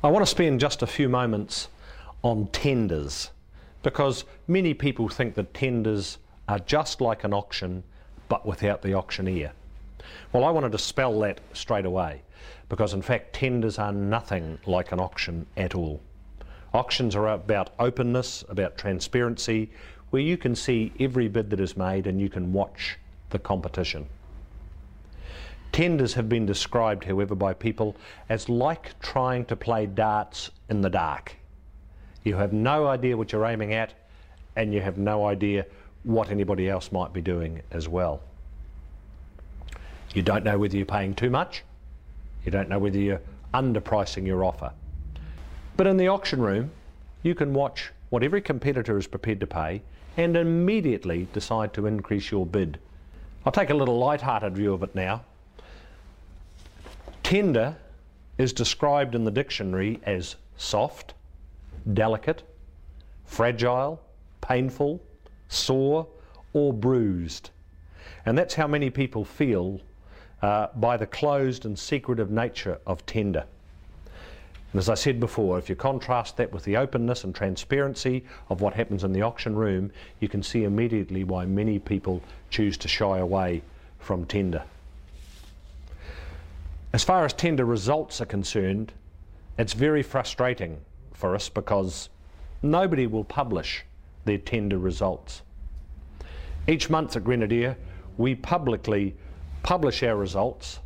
I want to spend just a few moments on tenders, because many people think that tenders are just like an auction but without the auctioneer. Well, I want to dispel that straight away, because in fact tenders are nothing like an auction at all. Auctions are about openness, about transparency, where you can see every bid that is made and you can watch the competition. Tenders have been described, however, by people as like trying to play darts in the dark. You have no idea what you're aiming at, and you have no idea what anybody else might be doing as well. You don't know whether you're paying too much, you don't know whether you're underpricing your offer. But in the auction room, you can watch what every competitor is prepared to pay and immediately decide to increase your bid. I'll take a little light-hearted view of it now. Tender is described in the dictionary as soft, delicate, fragile, painful, sore, or bruised. And that's how many people feel by the closed and secretive nature of tender. And as I said before, if you contrast that with the openness and transparency of what happens in the auction room, you can see immediately why many people choose to shy away from tender. As far as tender results are concerned, it's very frustrating for us because nobody will publish their tender results. Each month at Grenadier, we publicly publish our results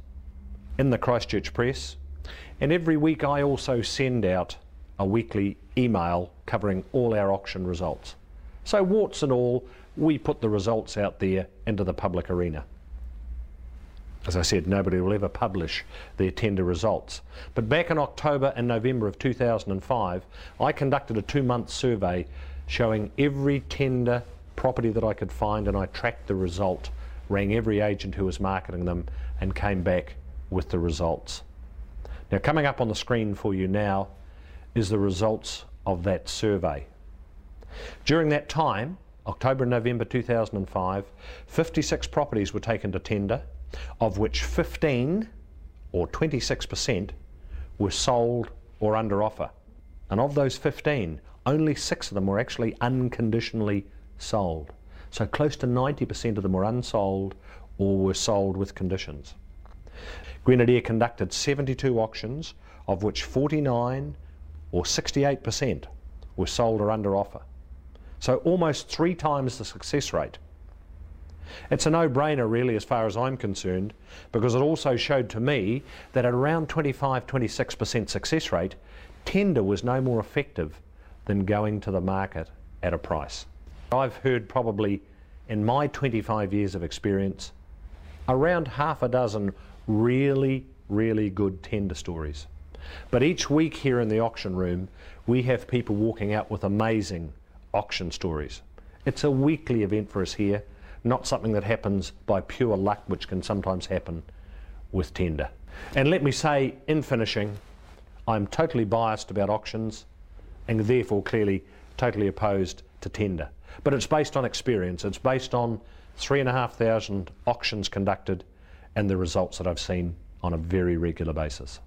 in the Christchurch Press, and every week I also send out a weekly email covering all our auction results. So warts and all, we put the results out there into the public arena. As I said, nobody will ever publish their tender results. But back in October and November of 2005, I conducted a 2-month survey showing every tender property that I could find, and I tracked the result, rang every agent who was marketing them, and came back with the results. Now, coming up on the screen for you now is the results of that survey. During that time, October and November 2005, 56 properties were taken to tender, of which 15, or 26%, were sold or under offer. And of those 15, only 6 of them were actually unconditionally sold. So close to 90% of them were unsold or were sold with conditions. Grenadier conducted 72 auctions, of which 49, or 68%, were sold or under offer. So almost 3 times the success rate. It's a no-brainer really as far as I'm concerned, because it also showed to me that at around 25–26% success rate, tender was no more effective than going to the market at a price. I've heard probably in my 25 years of experience around half a dozen really good tender stories. But each week here in the auction room we have people walking out with amazing auction stories. It's a weekly event for us here, not something that happens by pure luck, which can sometimes happen with tender. And let me say in finishing, I'm totally biased about auctions and therefore clearly totally opposed to tender. But it's based on experience. It's based on 3,500 auctions conducted and the results that I've seen on a very regular basis.